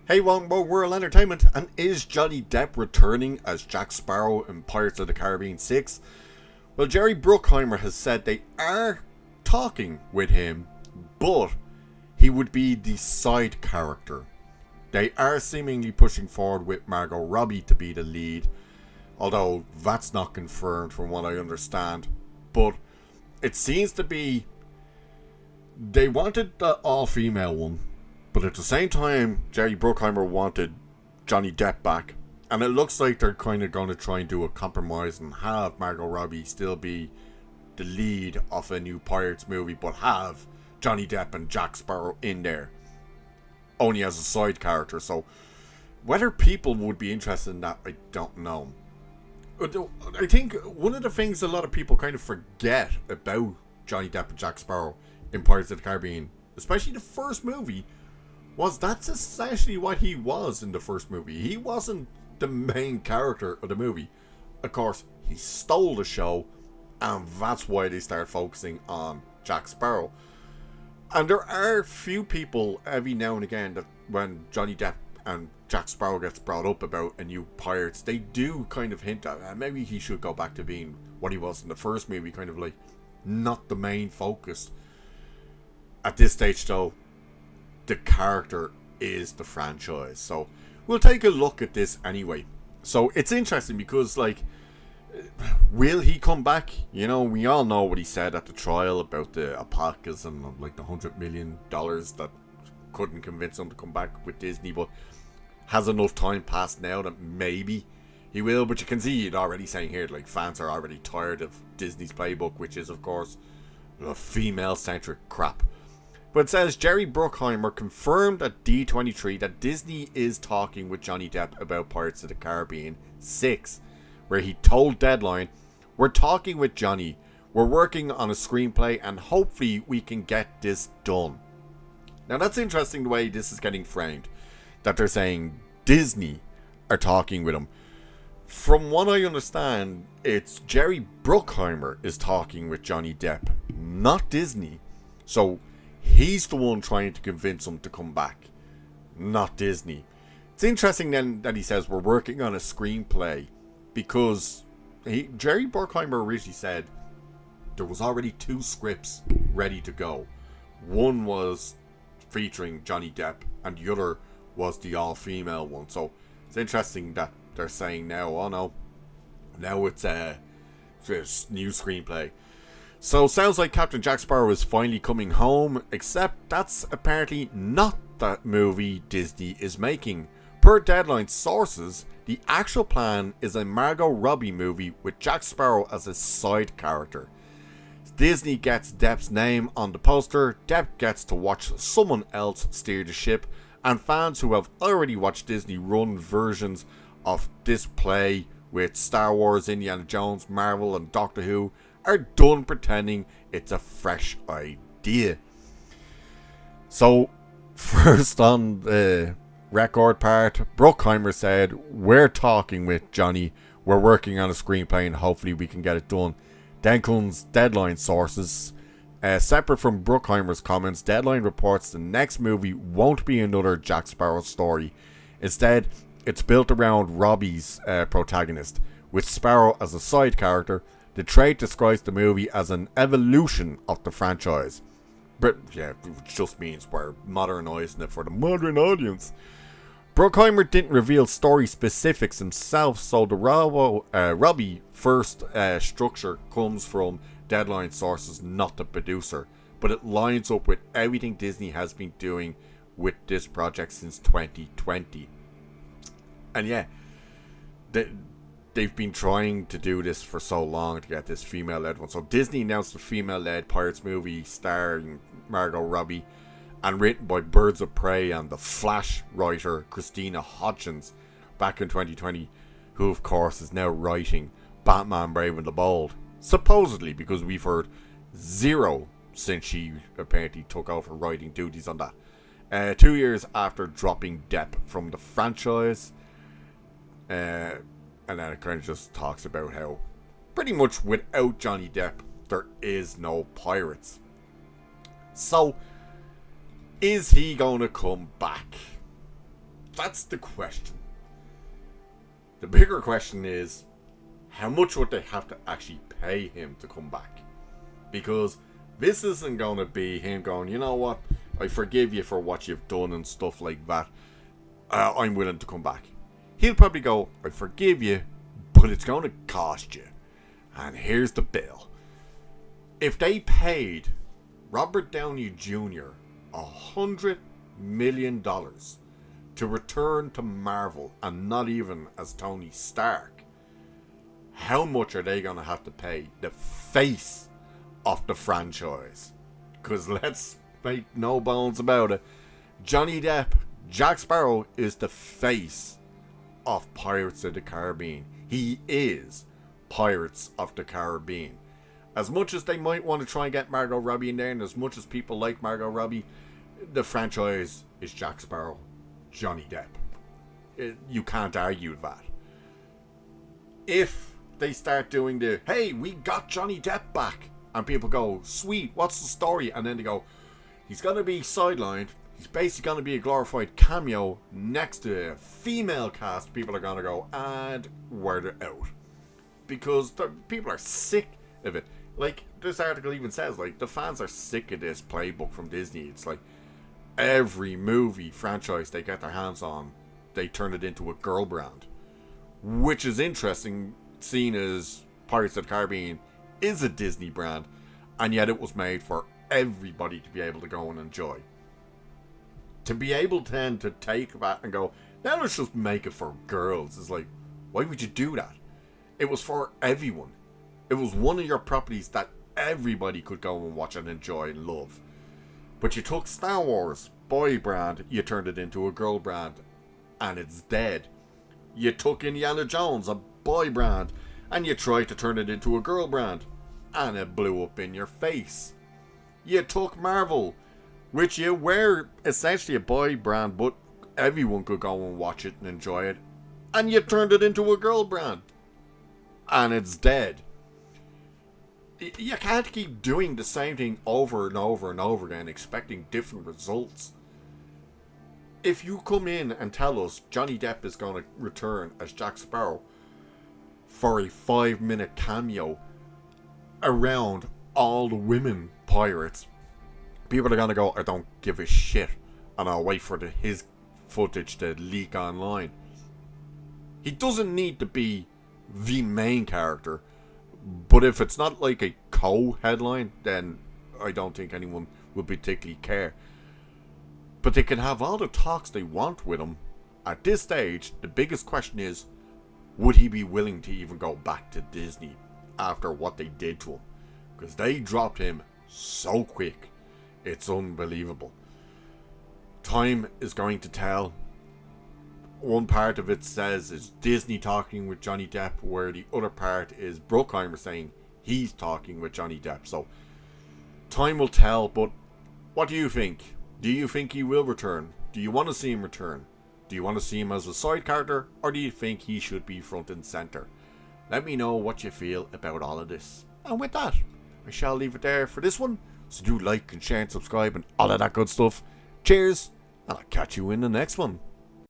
Hey, World Entertainment, and is Johnny Depp returning as Jack Sparrow in Pirates of the Caribbean 6? Well, Jerry Bruckheimer has said they are talking with him, but he would be the side character. They are seemingly pushing forward with Margot Robbie to be the lead, although that's not confirmed from what I understand. But it seems to be they wanted the all-female one, but at the same time, Jerry Bruckheimer wanted Johnny Depp back. And it looks like they're kind of going to try and do a compromise and have Margot Robbie still be the lead of a new Pirates movie, but have Johnny Depp and Jack Sparrow in there, only as a side character. So whether people would be interested in that, I don't know. I think one of the things a lot of people kind of forget about Johnny Depp and Jack Sparrow in Pirates of the Caribbean, especially the first movie, was that's essentially what he was in the first movie. He wasn't the main character of the movie. Of course, he stole the show, and that's why they started focusing on Jack Sparrow. And there are few people every now and again that when Johnny Depp and Jack Sparrow gets brought up about a new Pirates, they do kind of hint at maybe he should go back to being what he was in the first movie, kind of like not the main focus. At this stage though, the character is the franchise. So we'll take a look at this anyway. So it's interesting because, like, will he come back? You know, we all know what he said at the trial about the alpacas and like the $100 million that couldn't convince him to come back with Disney, but has enough time passed now that maybe he will. But you can see it already saying here, like, fans are already tired of Disney's playbook, which is of course a female-centric crap. But it says Jerry Bruckheimer confirmed at D23 that Disney is talking with Johnny Depp about Pirates of the Caribbean 6, where he told Deadline, "We're talking with Johnny, we're working on a screenplay, and hopefully we can get this done." Now that's interesting the way this is getting framed, that they're saying Disney are talking with him. From what I understand, it's Jerry Bruckheimer is talking with Johnny Depp, not Disney. So he's the one trying to convince him to come back, not Disney. It's interesting then that he says we're working on a screenplay, because Jerry Bruckheimer originally said there was already 2 scripts ready to go. One was featuring Johnny Depp and the other was the all-female one. So it's interesting that they're saying now, oh no, now it's a new screenplay. So sounds like Captain Jack Sparrow is finally coming home, except that's apparently not the movie Disney is making. Per Deadline sources, the actual plan is a Margot Robbie movie with Jack Sparrow as a side character. Disney gets Depp's name on the poster, Depp gets to watch someone else steer the ship, and fans who have already watched Disney run versions of this play with Star Wars, Indiana Jones, Marvel and Doctor Who are done pretending it's a fresh idea. So, first on the record part, Bruckheimer said, "We're talking with Johnny, we're working on a screenplay and hopefully we can get it done." Then comes Deadline sources. Separate from Bruckheimer's comments, Deadline reports the next movie won't be another Jack Sparrow story. Instead, it's built around Robbie's protagonist, with Sparrow as a side character. The trade describes the movie as an evolution of the franchise. But yeah, it just means we're modernising it for the modern audience. Bruckheimer didn't reveal story specifics himself, so the Robbie first structure comes from Deadline sources, not the producer. But it lines up with everything Disney has been doing with this project since 2020. And yeah, they've been trying to do this for so long to get this female-led one. So Disney announced a female-led Pirates movie starring Margot Robbie and written by Birds of Prey and The Flash writer Christina Hodgins back in 2020, who of course is now writing Batman Brave and the Bold. Supposedly, because we've heard zero since she apparently took over writing duties on that. 2 years after dropping Depp from the franchise. And then it kind of just talks about how pretty much without Johnny Depp, there is no Pirates. So, is he going to come back? that's the question. The bigger question is, how much would they have to actually pay him to come back? Because this isn't going to be him going, you know what, I forgive you for what you've done and stuff like that. I'm willing to come back. He'll probably go, I forgive you, but it's going to cost you. And here's the bill. If they paid Robert Downey Jr. $100 million to return to Marvel, and not even as Tony Stark, how much are they going to have to pay the face of the franchise? Because let's make no bones about it, Johnny Depp Jack Sparrow is the face of Pirates of the Caribbean. He is Pirates of the Caribbean. As much as they might want to try and get Margot Robbie in there, and as much as people like Margot Robbie, the franchise is Jack Sparrow, Johnny Depp. You can't argue that. If they start doing the, hey, we got Johnny Depp back, and people go, sweet, what's the story? And then they go, he's going to be sidelined. He's basically going to be a glorified cameo next to a female cast. People are going to go, and word it out. Because people are sick of it. Like, this article even says, like, the fans are sick of this playbook from Disney. It's like, every movie franchise they get their hands on, they turn it into a girl brand. Which is interesting, seeing as Pirates of the Caribbean is a Disney brand, and yet it was made for everybody to be able to go and enjoy. To be able then to take that and go, now let's just make it for girls, is like, why would you do that? It was for everyone. It was one of your properties that everybody could go and watch and enjoy and love. But you took Star Wars, boy brand, you turned it into a girl brand, and it's dead. You took Indiana Jones, a boy brand, and you tried to turn it into a girl brand, and it blew up in your face. You took Marvel, which you were essentially a boy brand, but everyone could go and watch it and enjoy it, and you turned it into a girl brand, and it's dead. You can't keep doing the same thing over and over and over again, expecting different results. If you come in and tell us Johnny Depp is going to return as Jack Sparrow for a 5-minute cameo around all the women pirates, people are going to go, I don't give a shit, and I'll wait for his footage to leak online. He doesn't need to be the main character, but if it's not like a co-headline, then I don't think anyone will particularly care. But they can have all the talks they want with him. At this stage, the biggest question is, would he be willing to even go back to Disney after what they did to him? Because they dropped him so quick. It's unbelievable. Time is going to tell. One part of it says is Disney talking with Johnny Depp, where the other part is Bruckheimer saying he's talking with Johnny Depp. So time will tell, but what do you think? Do you think he will return? Do you want to see him return? Do you want to see him as a side character, or do you think he should be front and center? Let me know what you feel about all of this. And with that, I shall leave it there for this one. So do like and share and subscribe and all of that good stuff. Cheers, and I'll catch you in the next one.